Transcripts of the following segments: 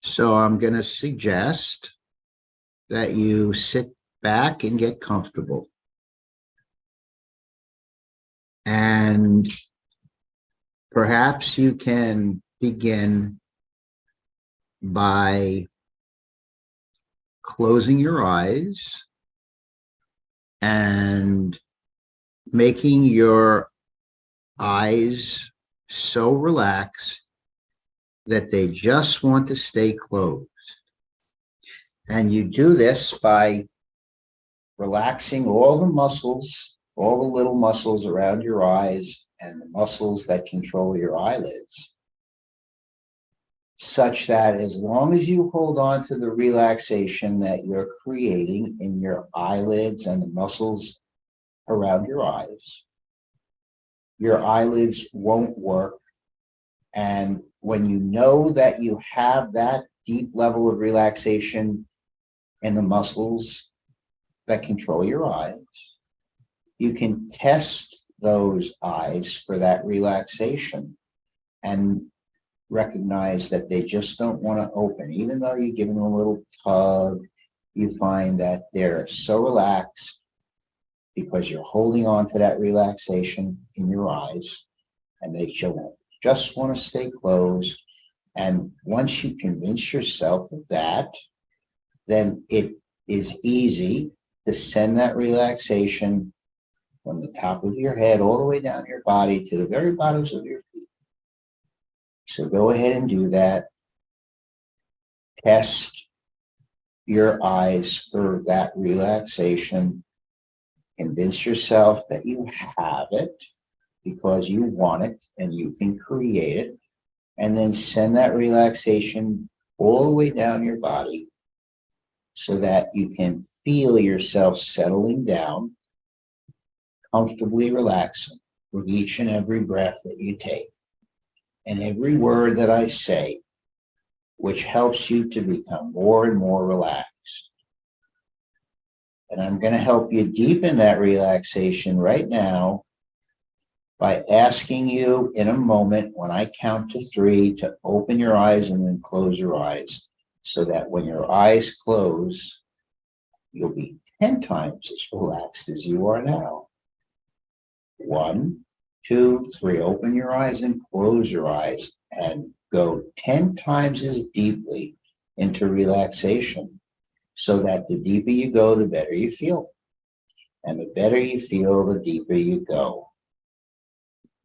So I'm going to suggest that you sit back and get comfortable. And perhaps you can begin by closing your eyes and making your eyes so relaxed that they just want to stay closed. And you do this by relaxing all the muscles, all the little muscles around your eyes and the muscles that control your eyelids, such that as long as you hold on to the relaxation that you're creating in your eyelids and the muscles around your eyelids won't work. And when you know that you have that deep level of relaxation in the muscles that control your eyes, you can test those eyes for that relaxation and recognize that they just don't want to open. Even though you're giving them a little tug, you find that they're so relaxed because you're holding on to that relaxation in your eyes, and they just want to stay closed. And once you convince yourself of that, then it is easy to send that relaxation from the top of your head all the way down your body to the very bottoms of your feet. So go ahead and do that. Test your eyes for that relaxation. Convince yourself that you have it because you want it and you can create it. And then send that relaxation all the way down your body so that you can feel yourself settling down, comfortably relaxing with each and every breath that you take. And every word that I say, which helps you to become more and more relaxed. And I'm going to help you deepen that relaxation right now by asking you in a moment when I count to 3 to open your eyes and then close your eyes, so that when your eyes close, you'll be 10 times as relaxed as you are now. 1, 2, 3. Open your eyes and close your eyes and go 10 times as deeply into relaxation, so that the deeper you go, the better you feel. And the better you feel, the deeper you go.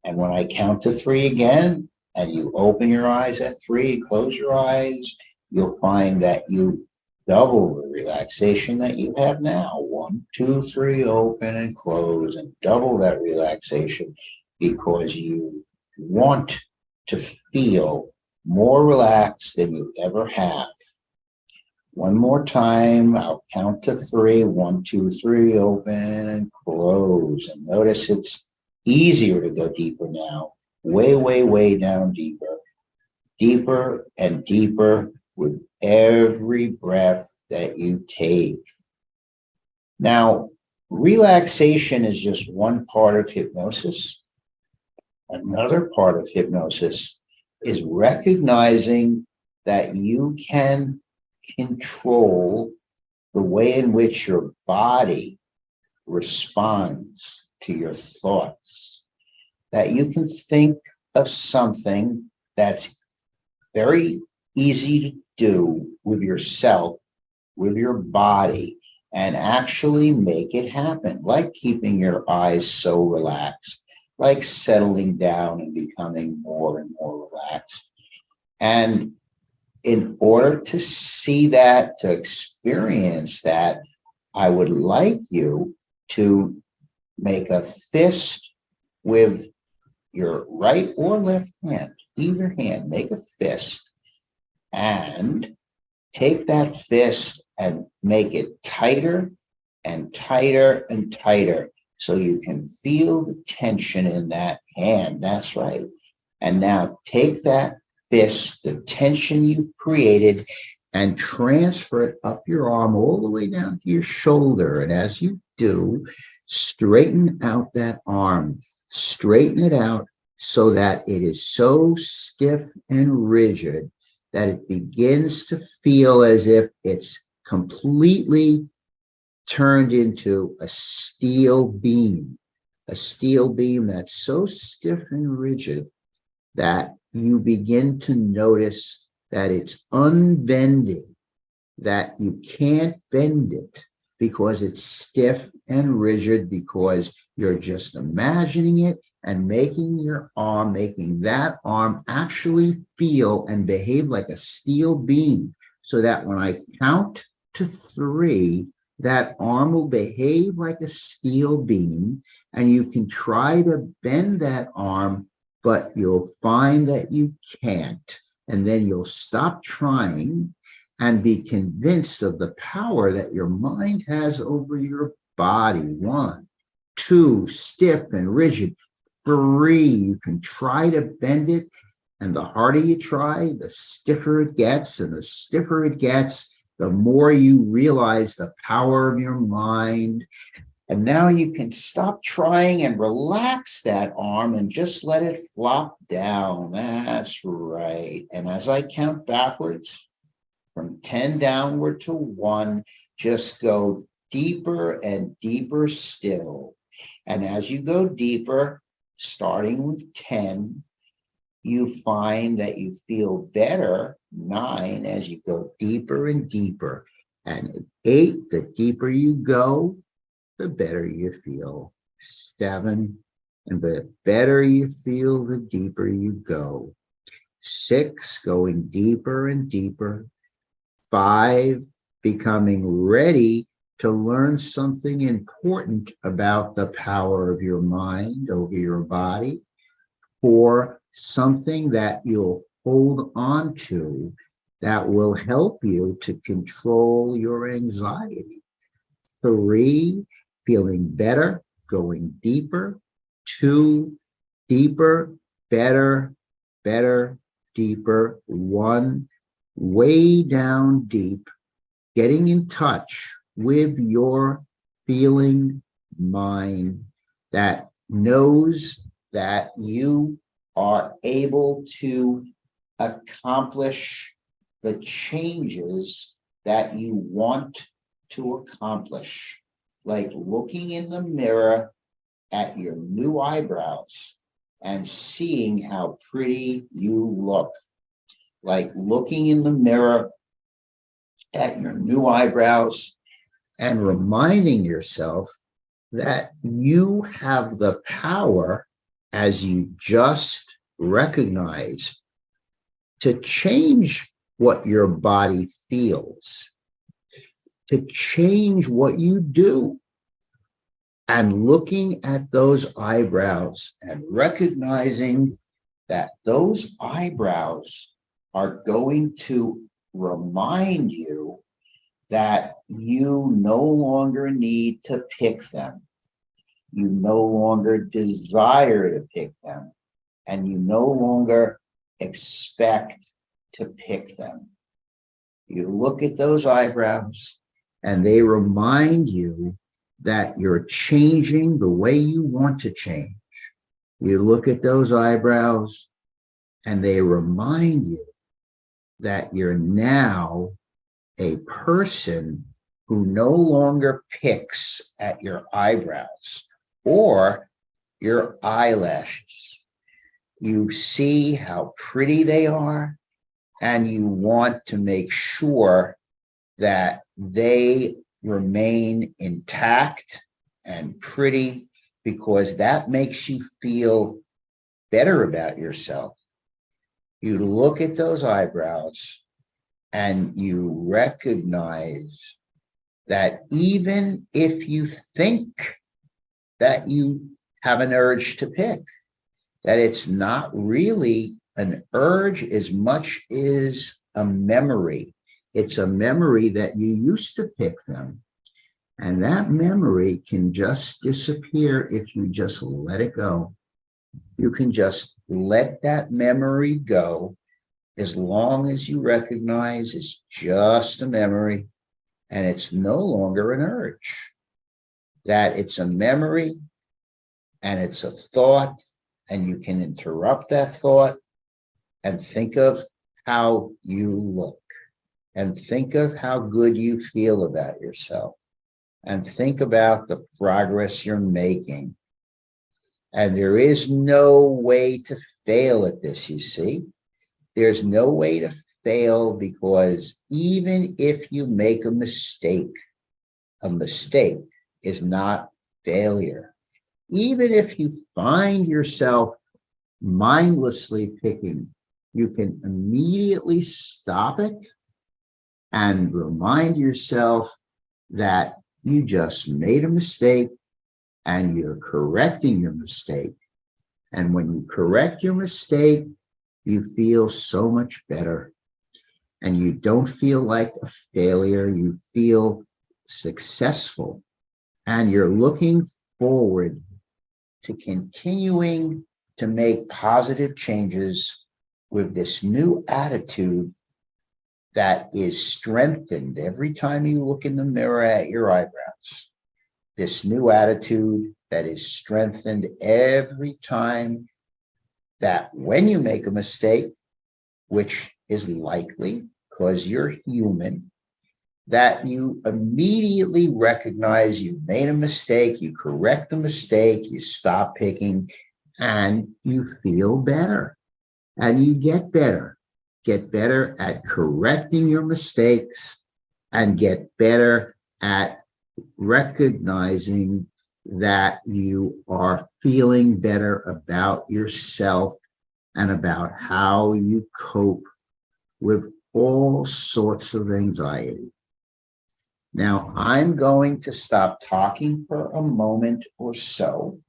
And when I count to 3 again, and you open your eyes at 3, close your eyes, you'll find that you double the relaxation that you have now. 1, 2, 3, open and close, and double that relaxation because you want to feel more relaxed than you ever have. One more time, I'll count to 3. 1, 2, 3, open and close. And notice it's easier to go deeper now, way, way, way down deeper, deeper and deeper with every breath that you take. Now, relaxation is just one part of hypnosis. Another part of hypnosis is recognizing that you can control the way in which your body responds to your thoughts, that you can think of something that's very easy to do with yourself, with your body, and actually make it happen, like keeping your eyes so relaxed, like settling down and becoming more and more relaxed. And in order to see that, to experience that, I would like you to make a fist with your right or left hand, either hand, make a fist, and take that fist and make it tighter and tighter and tighter so you can feel the tension in that hand. That's right. And now take that fist, the tension you created, and transfer it up your arm all the way down to your shoulder. And as you do, straighten out that arm, straighten it out so that it is so stiff and rigid that it begins to feel as if it's completely turned into a steel beam that's so stiff and rigid that you begin to notice that it's unbending, that you can't bend it because it's stiff and rigid, because you're just imagining it and making that arm actually feel and behave like a steel beam, so that when I count to 3, that arm will behave like a steel beam, and you can try to bend that arm, but you'll find that you can't. And then you'll stop trying and be convinced of the power that your mind has over your body. 1, 2, stiff and rigid. 3, you can try to bend it, and the harder you try, the stiffer it gets, and the stiffer it gets, the more you realize the power of your mind. And now you can stop trying and relax that arm and just let it flop down. That's right. And as I count backwards, from 10 downward to 1, just go deeper and deeper still. And as you go deeper, starting with 10, you find that you feel better. 9, as you go deeper and deeper. And at 8, the deeper you go, the better you feel. 7, and the better you feel, the deeper you go. 6, going deeper and deeper. 5, becoming ready to learn something important about the power of your mind over your body. 4, something that you'll hold on to that will help you to control your anxiety. 3, feeling better, going deeper. 2, deeper, better, deeper. 1, way down deep, getting in touch with your feeling mind that knows that you are able to accomplish the changes that you want to accomplish. Like looking in the mirror at your new eyebrows and seeing how pretty you look. Like looking in the mirror at your new eyebrows and reminding yourself that you have the power, as you just recognize, to change what your body feels, to change what you do. And looking at those eyebrows and recognizing that those eyebrows are going to remind you that you no longer need to pick them. You no longer desire to pick them, and you no longer expect to pick them. You look at those eyebrows and they remind you that you're changing the way you want to change. You look at those eyebrows and they remind you that you're now a person who no longer picks at your eyebrows or your eyelashes. You see how pretty they are, and you want to make sure that they remain intact and pretty, because that makes you feel better about yourself. You look at those eyebrows and you recognize that even if you think that you have an urge to pick, that it's not really an urge as much as a memory. It's a memory that you used to pick them. And that memory can just disappear if you just let it go. You can just let that memory go, as long as you recognize it's just a memory and it's no longer an urge. That it's a memory and it's a thought, and you can interrupt that thought and think of how you look and think of how good you feel about yourself and think about the progress you're making. And there is no way to fail at this, you see. There's no way to fail, because even if you make a mistake is not failure. Even if you find yourself mindlessly picking, you can immediately stop it and remind yourself that you just made a mistake and you're correcting your mistake. And when you correct your mistake, you feel so much better. And you don't feel like a failure, you feel successful. And you're looking forward to continuing to make positive changes with this new attitude that is strengthened every time you look in the mirror at your eyebrows. This new attitude that is strengthened every time that when you make a mistake, which is likely because you're human, that you immediately recognize you made a mistake, you correct the mistake, you stop picking, and you feel better. And you get better at correcting your mistakes and get better at recognizing that you are feeling better about yourself and about how you cope with all sorts of anxiety. Now, I'm going to stop talking for a moment or so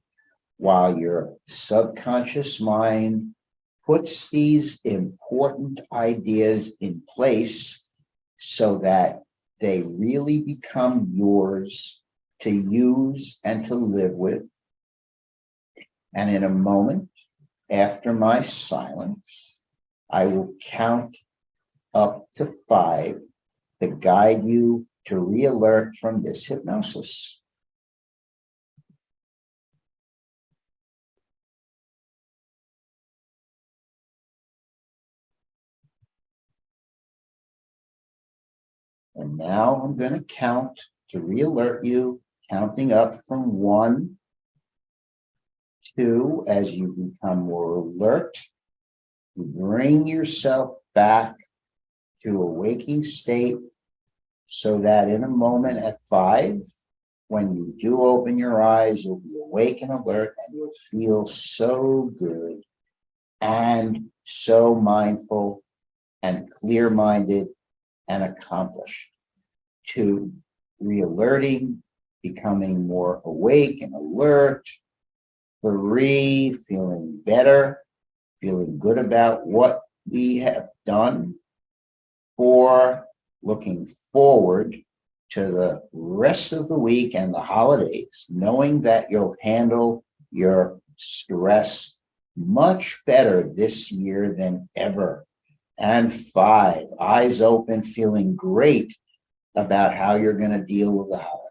while your subconscious mind puts these important ideas in place so that they really become yours to use and to live with. And in a moment, after my silence, I will count up to 5 to guide you to re-alert from this hypnosis. And now I'm going to count to re-alert you, counting up from 1, 2, as you become more alert. You bring yourself back to a waking state so that in a moment at 5, when you do open your eyes, you'll be awake and alert and you'll feel so good and so mindful and clear-minded and accomplished. 2, re-alerting, becoming more awake and alert. 3, feeling better, feeling good about what we have done. 4, looking forward to the rest of the week and the holidays, knowing that you'll handle your stress much better this year than ever. And 5, eyes open, feeling great about how you're going to deal with the holidays.